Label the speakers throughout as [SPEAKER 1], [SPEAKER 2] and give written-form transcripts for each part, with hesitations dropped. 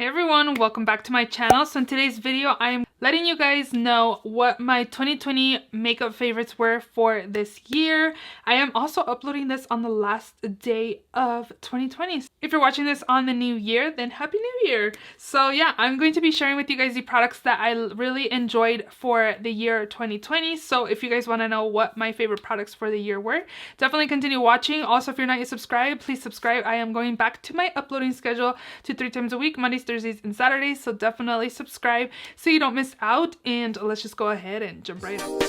[SPEAKER 1] Hey everyone, welcome back to my channel. So in today's video, I am letting you guys know what my 2020 makeup favorites were for this year. I am also uploading this on the last day of 2020. If you're watching this on the new year, then Happy New Year. So yeah, I'm going to be sharing with you guys the products that I really enjoyed for the year 2020. So if you guys want to know what my favorite products for the year were, definitely continue watching. Also, if you're not yet subscribed, please subscribe. I am going back to my uploading schedule to 3 times a week, Mondays, Thursdays, and Saturdays. So definitely subscribe so you don't miss out. And let's just go ahead and jump right in.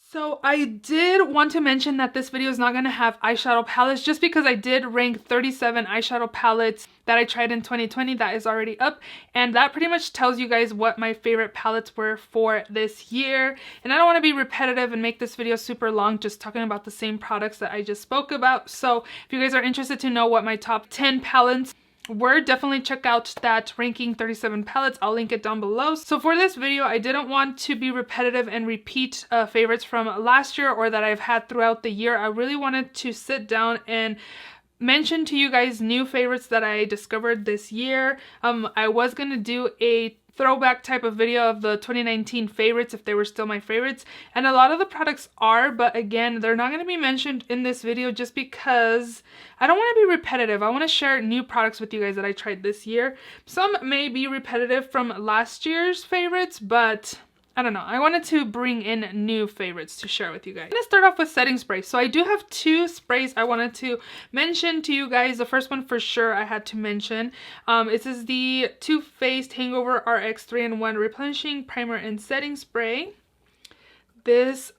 [SPEAKER 1] So I did want to mention that this video is not going to have eyeshadow palettes just because I did rank 37 eyeshadow palettes that I tried in 2020. That is already up, and that pretty much tells you guys what my favorite palettes were for this year. And I don't want to be repetitive and make this video super long just talking about the same products that I just spoke about. So if you guys are interested to know what my top 10 palettes were, definitely check out that ranking 37 palettes. I'll link it down below. So for this video, I didn't want to be repetitive and repeat favorites from last year or that I've had throughout the year. I really wanted to sit down and mention to you guys new favorites that I discovered this year. I was gonna do a throwback type of video of the 2019 favorites if they were still my favorites, and a lot of the products are, but again, they're not going to be mentioned in this video just because I don't want to be repetitive. I want to share new products with you guys that I tried this year. Some may be repetitive from last year's favorites, but I don't know. I wanted to bring in new favorites to share with you guys. I'm going to start off with setting spray. So I do have two sprays I wanted to mention to you guys. The first one for sure I had to mention. This is the Too Faced Hangover RX 3-in-1 Replenishing Primer and Setting Spray. This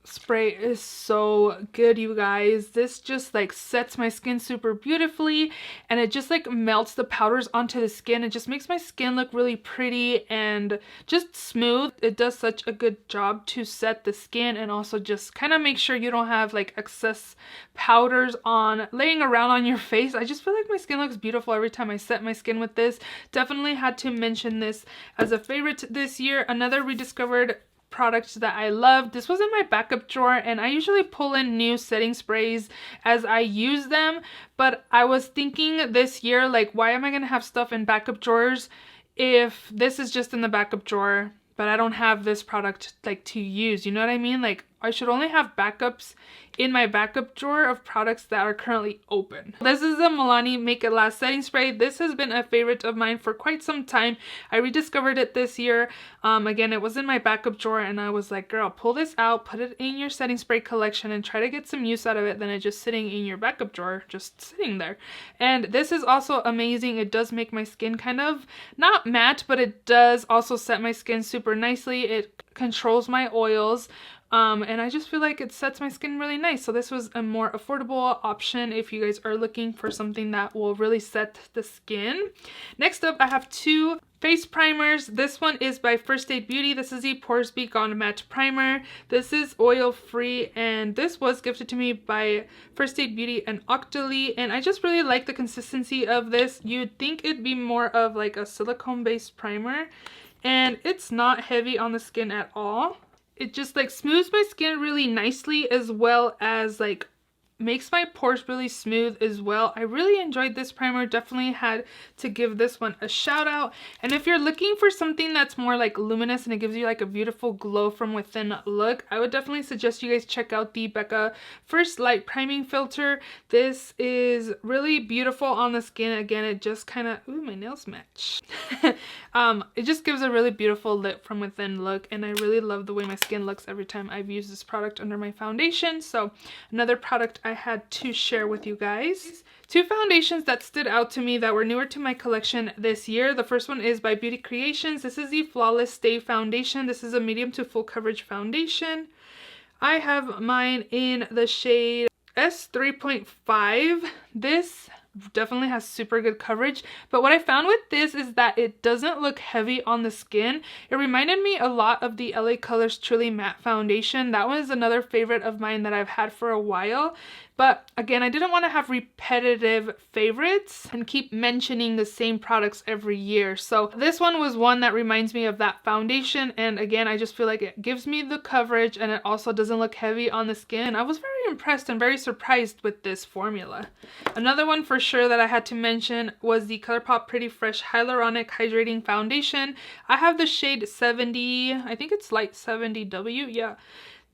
[SPEAKER 1] spray is so good, you guys. This just like sets my skin super beautifully, and it just like melts the powders onto the skin. It just makes my skin look really pretty and just smooth. It does such a good job to set the skin and also just kind of make sure you don't have like excess powders on laying around on your face. I just feel like my skin looks beautiful every time I set my skin with this. Definitely had to mention this as a favorite this year. Another rediscovered product that I love. This was in my backup drawer, and I usually pull in new setting sprays as I use them, but I was thinking this year, like, why am I gonna have stuff in backup drawers if this is just in the backup drawer but I don't have this product like to use? You know what I mean? Like, I should only have backups in my backup drawer of products that are currently open. This is the Milani Make It Last setting spray. This has been a favorite of mine for quite some time. I rediscovered it this year. Again, it was in my backup drawer, and I was like, girl, pull this out, put it in your setting spray collection, and try to get some use out of it than it just sitting in your backup drawer, just sitting there. And this is also amazing. It does make my skin kind of not matte, but it does also set my skin super nicely. It controls my oils. And I just feel like it sets my skin really nice. So this was a more affordable option if you guys are looking for something that will really set the skin. Next up, I have two face primers. This one is by First Aid Beauty. This is the Pores Be Gone Matte Primer. This is oil free, and this was gifted to me by First Aid Beauty and Octoly, and I just really like the consistency of this. You'd think it'd be more of like a silicone based primer, and it's not heavy on the skin at all. It just like smooths my skin really nicely, as well as like makes my pores really smooth as well. I really enjoyed this primer. Definitely had to give this one a shout out. And if you're looking for something that's more like luminous and it gives you like a beautiful glow from within look, I would definitely suggest you guys check out the Becca First Light Priming Filter. This is really beautiful on the skin. Again, it just kind of, ooh, my nails match. It just gives a really beautiful lit from within look, and I really love the way my skin looks every time I've used this product under my foundation. So another product I had to share with you guys. Two foundations that stood out to me that were newer to my collection this year. The first one is by Beauty Creations. This is the Flawless Stay Foundation. This is a medium to full coverage foundation. I have mine in the shade S3.5. This definitely has super good coverage. But what I found with this is that it doesn't look heavy on the skin. It reminded me a lot of the LA Colors Truly Matte Foundation. That one is another favorite of mine that I've had for a while. But again, I didn't want to have repetitive favorites and keep mentioning the same products every year. So this one was one that reminds me of that foundation. And again, I just feel like it gives me the coverage and it also doesn't look heavy on the skin. I was very impressed and very surprised with this formula. Another one for sure that I had to mention was the Colourpop Pretty Fresh Hyaluronic Hydrating Foundation. I have the shade 70, I think it's light 70W, yeah.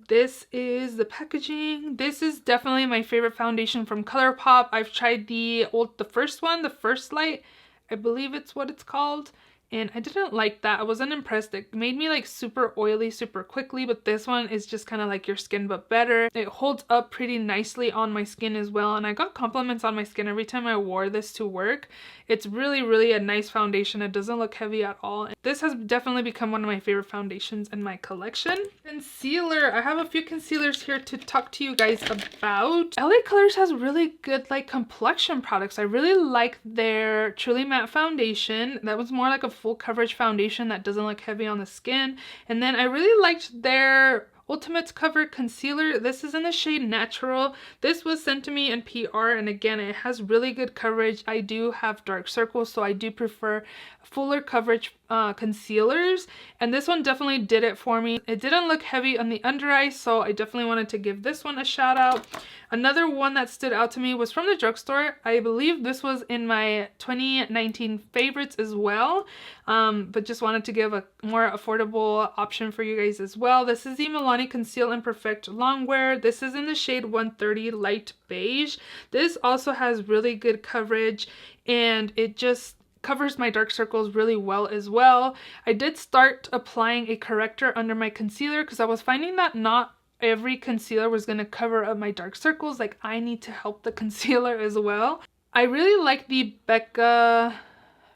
[SPEAKER 1] This is the packaging. This is definitely my favorite foundation from Colourpop. I've tried the first one, the First Light, I believe it's what it's called. And I didn't like that. I wasn't impressed. It made me like super oily super quickly, but this one is just kind of like your skin but better. It holds up pretty nicely on my skin as well, and I got compliments on my skin every time I wore this to work. It's really a nice foundation. It doesn't look heavy at all. This has definitely become one of my favorite foundations in my collection. Concealer. I have a few concealers here to talk to you guys about. LA Colors has really good like complexion products. I really like their Truly Matte Foundation. That was more like a full coverage foundation that doesn't look heavy on the skin. And then I really liked their Ultimates Cover Concealer. This is in the shade Natural. This was sent to me in PR, and again, it has really good coverage. I do have dark circles, so I do prefer fuller coverage concealers, and this one definitely did it for me. It didn't look heavy on the under eye, so I definitely wanted to give this one a shout out. Another one that stood out to me was from the drugstore. I believe this was in my 2019 favorites as well, but just wanted to give a more affordable option for you guys as well. This is the Milani Conceal and Perfect Longwear. This is in the shade 130 Light Beige. This also has really good coverage, and it just covers my dark circles really well as well. I did start applying a corrector under my concealer because I was finding that not every concealer was going to cover up my dark circles. Like, I need to help the concealer as well. I really like the Becca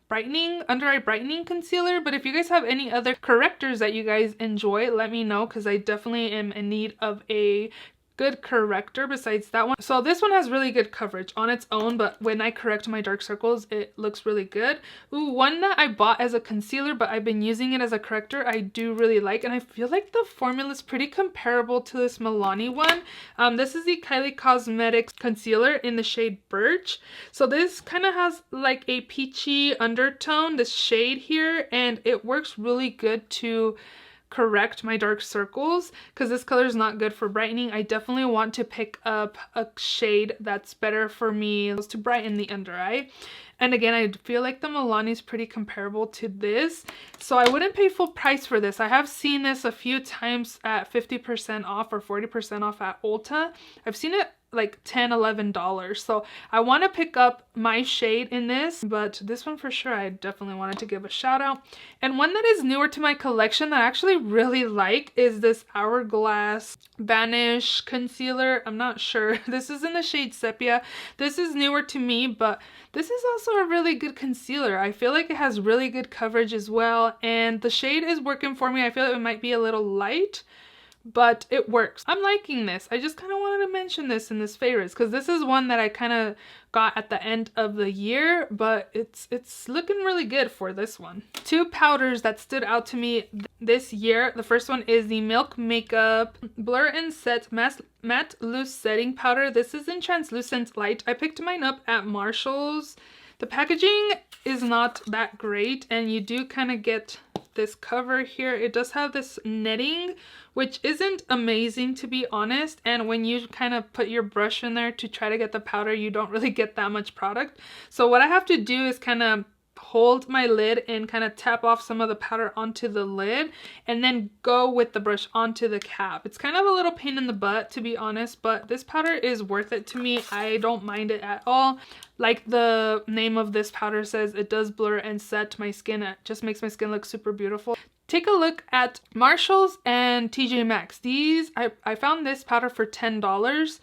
[SPEAKER 1] under eye brightening concealer, but if you guys have any other correctors that you guys enjoy, let me know, because I definitely am in need of a good corrector besides that one. So this one has really good coverage on its own, but when I correct my dark circles, it looks really good. Ooh, one that I bought as a concealer, but I've been using it as a corrector, I do really like, and I feel like the formula is pretty comparable to this Milani one. This is the Kylie Cosmetics concealer in the shade Birch. So this kind of has like a peachy undertone, this shade here, and it works really good to correct my dark circles because this color is not good for brightening. I definitely want to pick up a shade that's better for me to brighten the under eye. And again, I feel like the Milani is pretty comparable to this, so I wouldn't pay full price for this. I have seen this a few times at 50% off or 40% off at Ulta. I've seen it like $10–11, so I want to pick up my shade in this, but this one for sure I definitely wanted to give a shout out. And one that is newer to my collection that I actually really like is this Hourglass Vanish concealer. I'm not sure. This is in the shade Sepia. This is newer to me, but this is also a really good concealer. I feel like it has really good coverage as well, and the shade is working for me. I feel like it might be a little light, but it works. I'm liking this. I just kind of wanted to mention this in this favorites because this is one that I kind of got at the end of the year, but it's looking really good for this one. Two powders that stood out to me this year. The first one is the Milk Makeup Blur and Set Matte Loose Setting Powder. This is in Translucent Light. I picked mine up at Marshall's. The packaging is not that great, and you do kind of get this cover here. It does have this netting, which isn't amazing to be honest, and when you kind of put your brush in there to try to get the powder, you don't really get that much product. So what I have to do is kind of hold my lid and kind of tap off some of the powder onto the lid and then go with the brush onto the cap. It's kind of a little pain in the butt to be honest, but this powder is worth it to me. I don't mind it at all. Like the name of this powder says, it does blur and set my skin. It just makes my skin look super beautiful. Take a look at Marshall's and TJ Maxx. I found this powder for $10,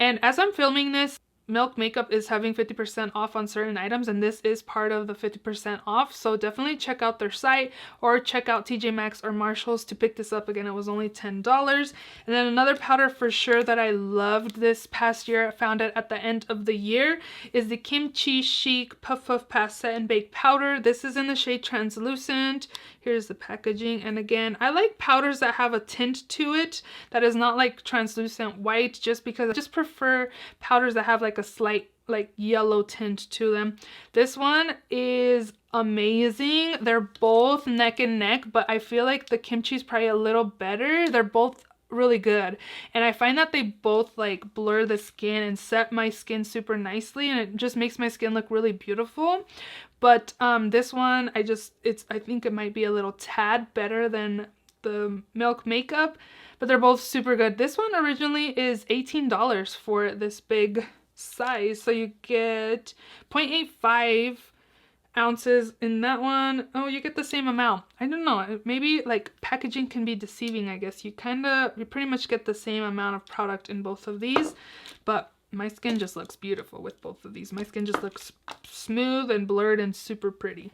[SPEAKER 1] and as I'm filming this, Milk Makeup is having 50% off on certain items, and this is part of the 50% off. So definitely check out their site or check out TJ Maxx or Marshalls to pick this up. Again, it was only $10. And then another powder for sure that I loved this past year, I found it at the end of the year, is the Kimchi Chic Puff Puff Pass Set and Bake Powder. This is in the shade Translucent. Here's the packaging, and again, I like powders that have a tint to it that is not like translucent white, just because I just prefer powders that have like a slight like yellow tint to them. This one is amazing. They're both neck and neck, but I feel like the Kimchi is probably a little better. They're both really good, and I find that they both like blur the skin and set my skin super nicely, and it just makes my skin look really beautiful. But this one, I think it might be a little tad better than the Milk Makeup, but they're both super good. This one originally is $18 for this big size, so you get 0.85 ounces in that one. Oh, you get the same amount. I don't know, maybe like packaging can be deceiving. I guess you pretty much get the same amount of product in both of these, but my skin just looks beautiful with both of these. My skin just looks smooth and blurred and super pretty.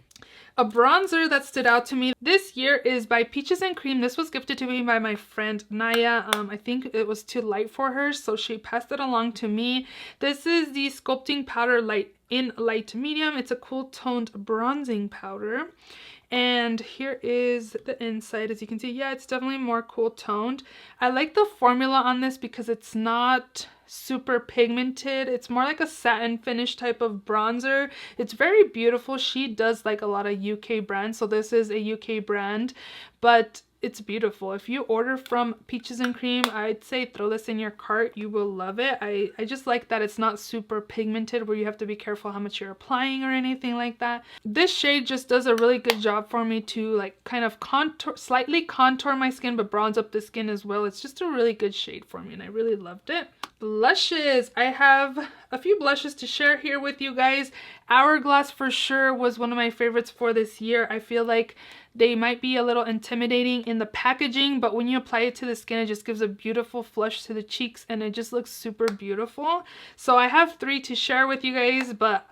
[SPEAKER 1] A bronzer that stood out to me this year is by Peaches and Cream. This was gifted to me by my friend Naya. I think it was too light for her, so she passed it along to me. This is the Sculpting Powder in Light Medium. It's a cool toned bronzing powder. And here is the inside. As you can see, yeah, it's definitely more cool toned. I like the formula on this because it's not super pigmented. It's more like a satin finish type of bronzer. It's very beautiful. She does like a lot of UK brands, so this is a UK brand, but it's beautiful. If you order from Peaches and Cream, I'd say throw this in your cart. You will love it. I just like that it's not super pigmented where you have to be careful how much you're applying or anything like that. This shade just does a really good job for me to like kind of slightly contour my skin but bronze up the skin as well. It's just a really good shade for me, and I really loved it. Blushes. I have a few blushes to share here with you guys. Hourglass for sure was one of my favorites for this year. I feel like they might be a little intimidating in the packaging, but when you apply it to the skin, it just gives a beautiful flush to the cheeks, and it just looks super beautiful. So I have 3 to share with you guys, but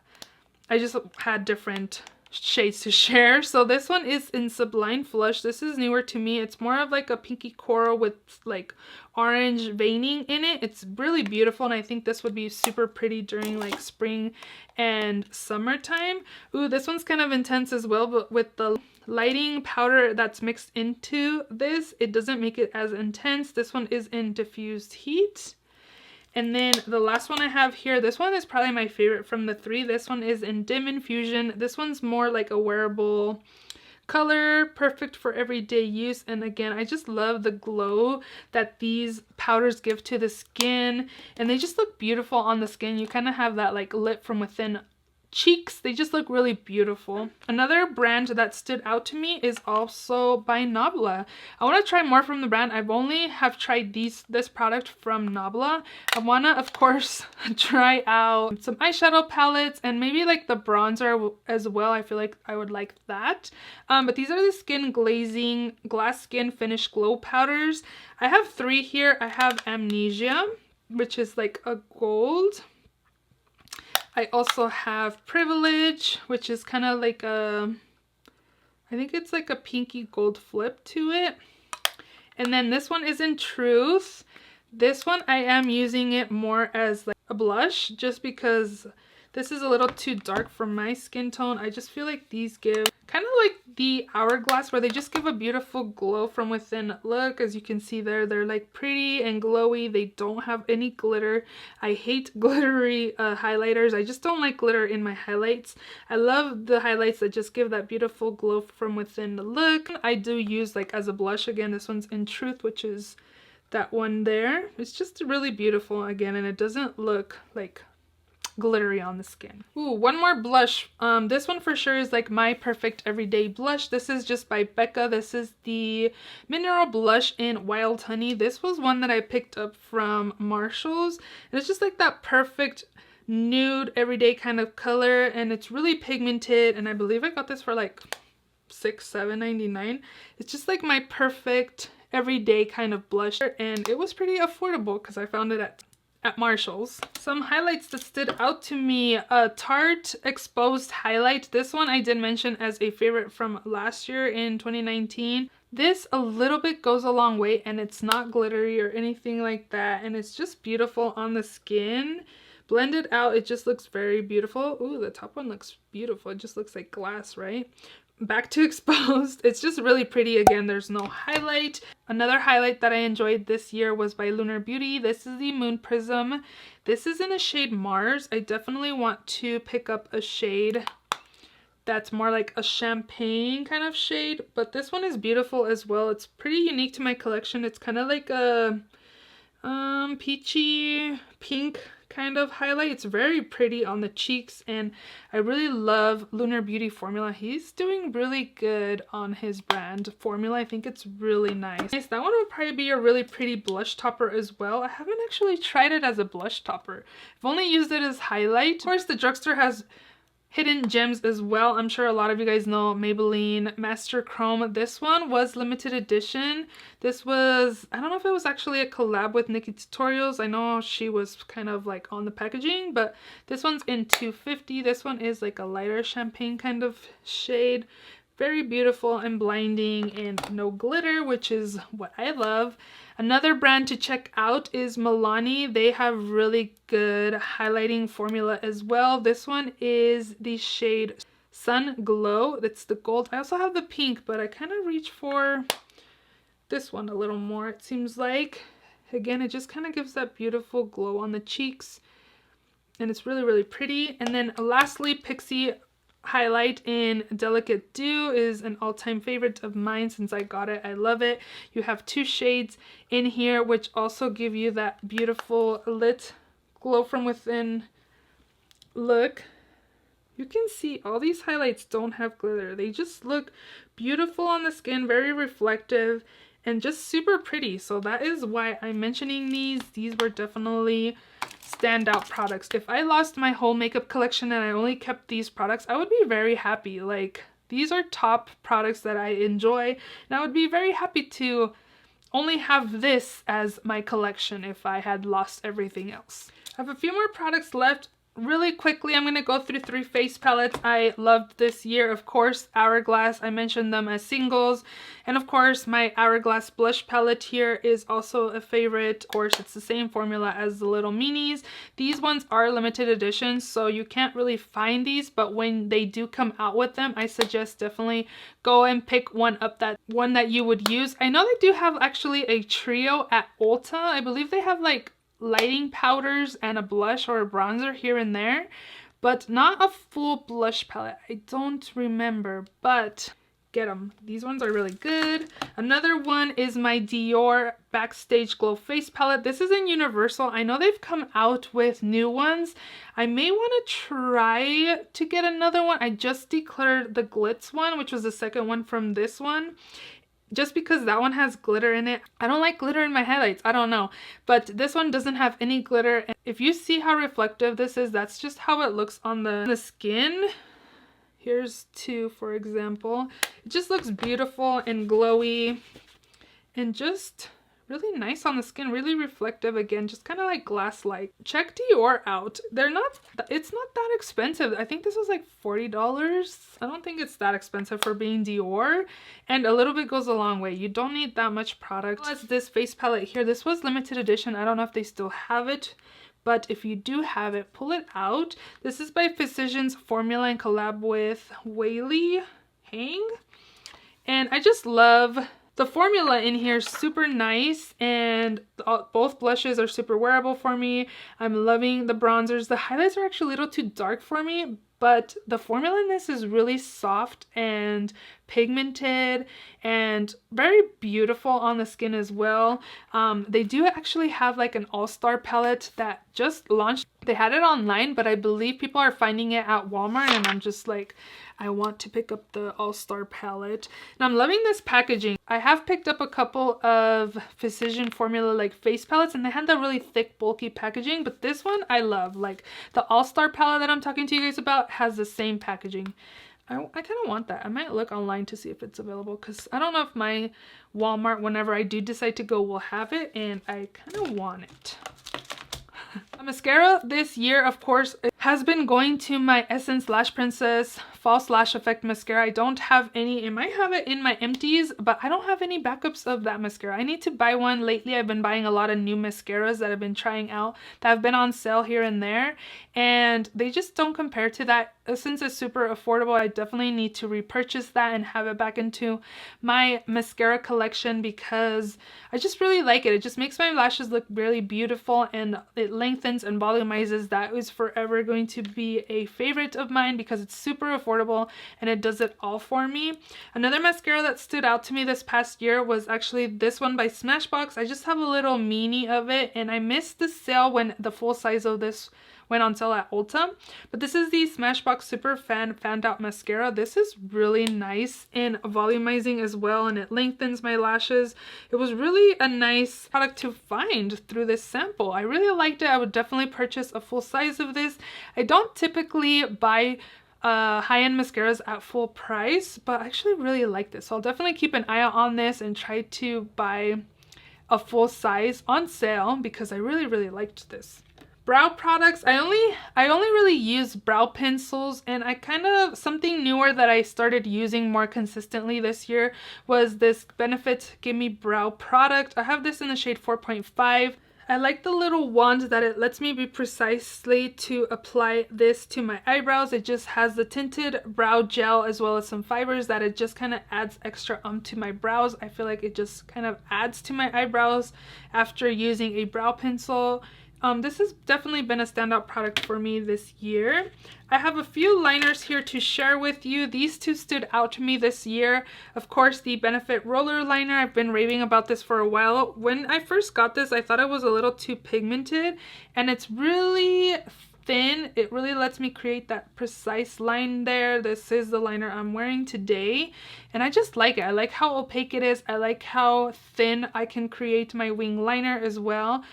[SPEAKER 1] I just had different shades to share. So this one is in Sublime Flush. This is newer to me. It's more of like a pinky coral with like orange veining in it. It's really beautiful, and I think this would be super pretty during like spring and summertime. Ooh, this one's kind of intense as well, but with the lighting powder that's mixed into this, it doesn't make it as intense. This one is in Diffused Heat. And then the last one I have here, this one is probably my favorite from the 3. This one is in Dim Infusion. This one's more like a wearable color, perfect for everyday use. And again, I just love the glow that these powders give to the skin, and they just look beautiful on the skin. You kind of have that like lit from within cheeks. They just look really beautiful. Another brand that stood out to me is also by Nabla. I want to try more from the brand. I've only have tried this product from Nabla. I want to, of course, try out some eyeshadow palettes and maybe like the bronzer as well. I feel like I would like that. But these are the Skin Glazing Glass Skin Finish Glow Powders. I have 3 here. I have Amnesia, which is like a gold. I also have Privilege, which is kind of like a, I think it's like a pinky gold flip to it. And then this one is in Truth. This one I am using it more as like a blush, just because this is a little too dark for my skin tone. I just feel like these give kind of like the Hourglass, where they just give a beautiful glow from within look. As you can see there, they're like pretty and glowy. They don't have any glitter. I hate glittery highlighters. I just don't like glitter in my highlights. I love the highlights that just give that beautiful glow from within the look. I do use like as a blush. Again, this one's in Truth, which is that one there. It's just really beautiful again, and it doesn't look like glittery on the skin. Ooh, one more blush. This one for sure is like my perfect everyday blush. This is just by Becca. This is the Mineral Blush in Wild Honey. This was one that I picked up from Marshalls, and it's just like that perfect nude everyday kind of color, and it's really pigmented, and I believe I got this for like $7.99. It's just like my perfect everyday kind of blush, and it was pretty affordable because I found it at at Marshall's. Some highlights that stood out to me, Tarte Exposed Highlight. This one I did mention as a favorite from last year in 2019. This a little bit goes a long way, and it's not glittery or anything like that, and it's just beautiful on the skin. Blended out, it just looks very beautiful. Ooh, the top one looks beautiful. It just looks like glass, right? Back to Exposed. It's just really pretty. Again, there's no highlight. Another highlight that I enjoyed this year was by Lunar Beauty. This is the Moon Prism. This is in the shade Mars. I definitely want to pick up a shade that's more like a champagne kind of shade, but this one is beautiful as well. It's pretty unique to my collection. It's kind of like a peachy pink kind of highlight. It's very pretty on the cheeks, and I really love Lunar Beauty formula. He's doing really good on his brand formula. I think it's really nice. That one would probably be a really pretty blush topper as well. I haven't actually tried it as a blush topper. I've only used it as highlight. Of course, the drugstore has hidden gems as well. I'm sure a lot of you guys know Maybelline Master Chrome. This one was limited edition. This was, I don't know if it was actually a collab with Nikki Tutorials. I know she was kind of like on the packaging, but this one's in 250. This one is like a lighter champagne kind of shade. Very beautiful and blinding, and no glitter, which is what I love. Another brand to check out is Milani. They have really good highlighting formula as well. This one is the shade Sun Glow. That's the gold. I also have the pink, but I kind of reach for this one a little more, it seems like. Again, it just kind of gives that beautiful glow on the cheeks, and it's really, really pretty. And then lastly, Pixie Highlight in Delicate Dew is an all-time favorite of mine since I got it. I love it. You have two shades in here which also give you that beautiful lit glow from within look. You can see all these highlights don't have glitter. They just look beautiful on the skin, very reflective, and just super pretty. So that is why I'm mentioning these. These were definitely standout products. If I lost my whole makeup collection and I only kept these products, I would be very happy. Like, these are top products that I enjoy, and I would be very happy to only have this as my collection if I had lost everything else. I have a few more products left. Really quickly, I'm going to go through 3 face palettes I loved this year. Of course, Hourglass. I mentioned them as singles. And of course, my Hourglass blush palette here is also a favorite. Of course, it's the same formula as the little minis. These ones are limited editions, so you can't really find these. But when they do come out with them, I suggest definitely go and pick one up, that one that you would use. I know they do have actually a trio at Ulta. I believe they have like lighting powders and a blush or a bronzer here and there, but not a full blush palette. I don't remember, but get them. These ones are really good. Another one is my Dior Backstage Glow Face Palette. This is in Universal. I know they've come out with new ones. I may want to try to get another one. I just declared the Glitz one, which was the second one from this one, just because that one has glitter in it. I don't like glitter in my highlights. I don't know. But this one doesn't have any glitter. And if you see how reflective this is, that's just how it looks on the skin. Here's 2, for example. It just looks beautiful and glowy and just really nice on the skin, really reflective. Again, just kind of like glass-like. Check Dior out. It's not that expensive. I think this was like $40. I don't think it's that expensive for being Dior, and a little bit goes a long way. You don't need that much product. As this face palette here, this was limited edition. I don't know if they still have it, but if you do have it, pull it out. This is by Physicians Formula and collab with Whaley Hang, and I just love the formula in here. Is super nice, and both blushes are super wearable for me. I'm loving the bronzers. The highlights are actually a little too dark for me, but the formula in this is really soft and pigmented and very beautiful on the skin as well. They do actually have like an all-star palette that just launched. They had it online, but I believe people are finding it at Walmart, and I'm just like, I want to pick up the all-star palette. And I'm loving this packaging. I have picked up a couple of Physician Formula like face palettes, and they had that really thick, bulky packaging, but this one I love. Like the all-star palette that I'm talking to you guys about has the same packaging. I kind of want that. I might look online to see if it's available, because I don't know if my Walmart, whenever I do decide to go, will have it, and I kind of want it. Mascara this year, of course, has been going to my Essence Lash Princess False Lash Effect mascara. I don't have any. I might have it in my empties, but I don't have any backups of that mascara. I need to buy one. Lately I've been buying a lot of new mascaras that I've been trying out that have been on sale here and there, and they just don't compare to that. Since it's super affordable, I definitely need to repurchase that and have it back into my mascara collection because I just really like it. It just makes my lashes look really beautiful, and it lengthens and volumizes. That is forever going to be a favorite of mine because it's super affordable and it does it all for me. Another mascara that stood out to me this past year was actually this one by Smashbox. I just have a little mini of it, and I missed the sale when the full size of this went on sale at Ulta. But this is the Smashbox Super Fanned Out Mascara. This is really nice and volumizing as well, and it lengthens my lashes. It was really a nice product to find through this sample. I really liked it. I would definitely purchase a full size of this. I don't typically buy high-end mascaras at full price, but I actually really like this. So I'll definitely keep an eye out on this and try to buy a full size on sale because I really liked this. Brow products, I only really use brow pencils, and I kind of, something newer that I started using more consistently this year was this Benefit Gimme Brow product. I have this in the shade 4.5. I like the little wand that it lets me be precisely to apply this to my eyebrows. It just has the tinted brow gel as well as some fibers that it just kind of adds extra to my brows. I feel like it just kind of adds to my eyebrows after using a brow pencil. This has definitely been a standout product for me this year. I have a few liners here to share with you. These two stood out to me this year. Of course, the Benefit Roller Liner. I've been raving about this for a while. When I first got this, I thought it was a little too pigmented, and it's really thin. It really lets me create that precise line there. This is the liner I'm wearing today, and I just like it. I like how opaque it is. I like how thin I can create my wing liner as well.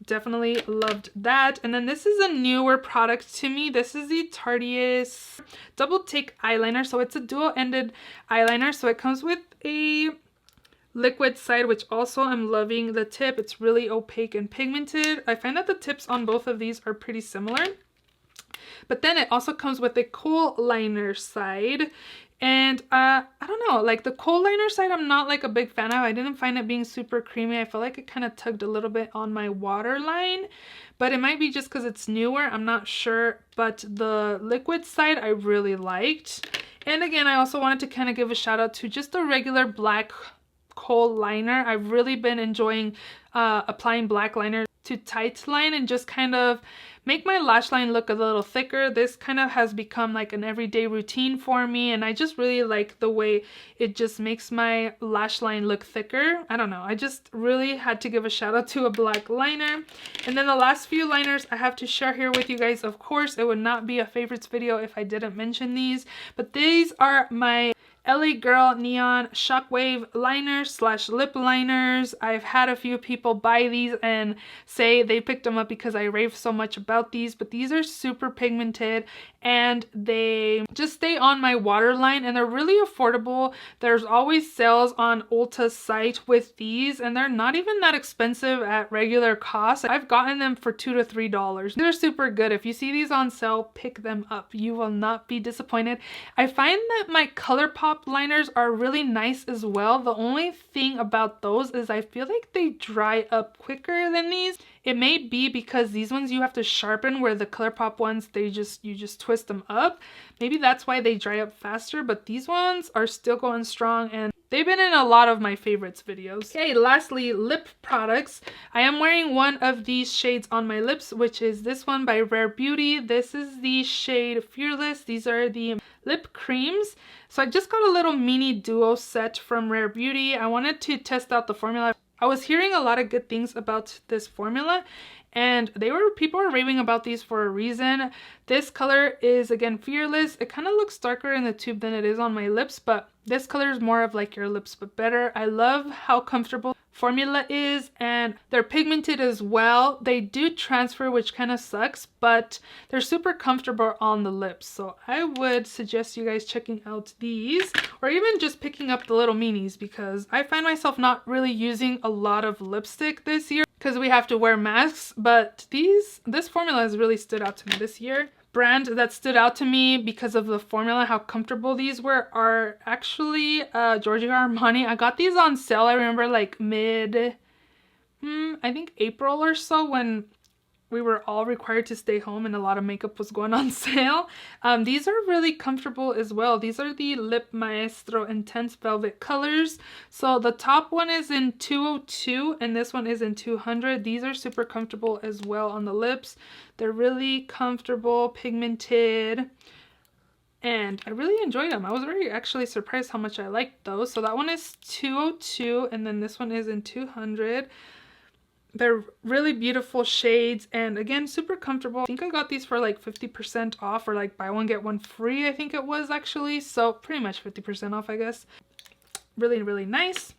[SPEAKER 1] Definitely loved that. And then this is a newer product to me. This is the Tarte Double Take Eyeliner. So it's a dual-ended eyeliner. So it comes with a liquid side, which also I'm loving the tip. It's really opaque and pigmented. I find that the tips on both of these are pretty similar. But then it also comes with a kohl liner side. And I don't know, like the kohl liner side I'm not like a big fan of. I didn't find it being super creamy. I felt like it kind of tugged a little bit on my waterline, but it might be just because it's newer. I'm not sure. But the liquid side I really liked. And again, I also wanted to kind of give a shout out to just a regular black kohl liner. I've really been enjoying applying black liner to tight line and just kind of make my lash line look a little thicker. This kind of has become like an everyday routine for me, and I just really like the way it just makes my lash line look thicker. I don't know, I just really had to give a shout out to a black liner. And then the last few liners I have to share here with you guys. Of course, it would not be a favorites video if I didn't mention these, but these are my LA Girl Neon Shockwave liners slash lip liners. I've had a few people buy these and say they picked them up because I rave so much about these, but these are super pigmented and they just stay on my waterline, and they're really affordable. There's always sales on Ulta's site with these, and they're not even that expensive at regular cost. I've gotten them for $2 to $3. They're super good. If you see these on sale, pick them up. You will not be disappointed. I find that my Colourpop liners are really nice as well. The only thing about those is I feel like they dry up quicker than these. It may be because these ones you have to sharpen, where the Colourpop ones, you just twist them up. Maybe that's why they dry up faster, but these ones are still going strong, and they've been in a lot of my favorites videos. Okay, lastly, lip products. I am wearing one of these shades on my lips, which is this one by Rare Beauty. This is the shade Fearless. These are the lip creams. So I just got a little mini duo set from Rare Beauty. I wanted to test out the formula. I was hearing a lot of good things about this formula, and people were raving about these for a reason. This color is, again, Fearless. It kind of looks darker in the tube than it is on my lips, but this color is more of like your lips but better. I love how comfortable formula is, and they're pigmented as well. They do transfer, which kind of sucks, but they're super comfortable on the lips. So I would suggest you guys checking out these, or even just picking up the little minis, because I find myself not really using a lot of lipstick this year. because we have to wear masks. But this formula has really stood out to me this year. Brand that stood out to me because of the formula, how comfortable these were, are actually Giorgio Armani. I got these on sale. I remember like mid, I think April or so, when we were all required to stay home and a lot of makeup was going on sale. These are really comfortable as well. These are the Lip Maestro Intense Velvet colors. So the top one is in 202 and this one is in 200. These are super comfortable as well on the lips. They're really comfortable, pigmented, and I really enjoyed them. I was very actually surprised how much I liked those. So that one is 202 and then this one is in 200. They're really beautiful shades, and again, super comfortable. I think I got these for like 50% off, or like buy one get one free, I think it was actually. So pretty much 50% off, I guess. Really, really nice.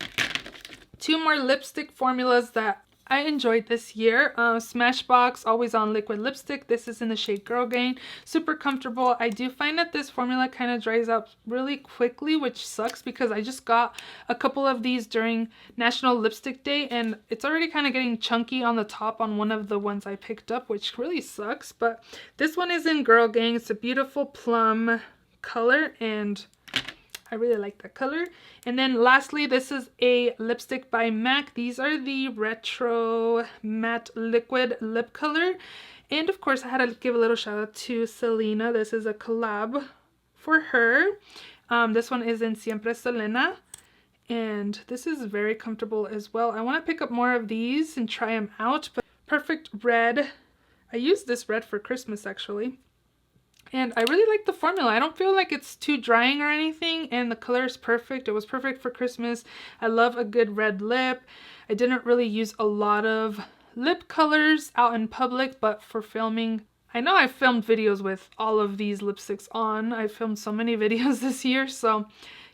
[SPEAKER 1] Two more lipstick formulas that I enjoyed this year. Smashbox Always On Liquid Lipstick. This is in the shade Girl Gang. Super comfortable. I do find that this formula kind of dries out really quickly, which sucks because I just got a couple of these during National Lipstick Day and it's already kind of getting chunky on the top on one of the ones I picked up, which really sucks. But this one is in Girl Gang. It's a beautiful plum color and I really like that color. And then lastly, this is a lipstick by MAC. These are the Retro Matte Liquid Lip Color. And of course, I had to give a little shout out to Selena. This is a collab for her. This one is in Siempre Selena. And this is very comfortable as well. I want to pick up more of these and try them out. But perfect red. I used this red for Christmas actually. And I really like the formula. I don't feel like it's too drying or anything, and the color is perfect. It was perfect for Christmas. I love a good red lip. I didn't really use a lot of lip colors out in public, but for filming, I know I filmed videos with all of these lipsticks on. I filmed so many videos this year, so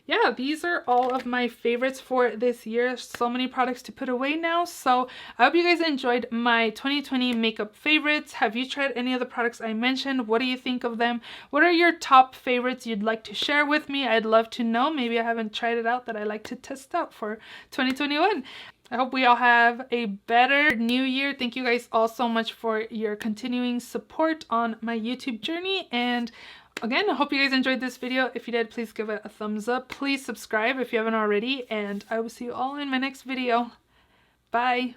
[SPEAKER 1] yeah, these are all of my favorites for this year. So many products to put away now. So I hope you guys enjoyed my 2020 makeup favorites. Have you tried any of the products I mentioned? What do you think of them? What are your top favorites you'd like to share with me? I'd love to know. Maybe I haven't tried it out that I like to test out for 2021. I hope we all have a better new year. Thank you guys all so much for your continuing support on my YouTube journey. And again, I hope you guys enjoyed this video. If you did, please give it a thumbs up. Please subscribe if you haven't already. And I will see you all in my next video. Bye.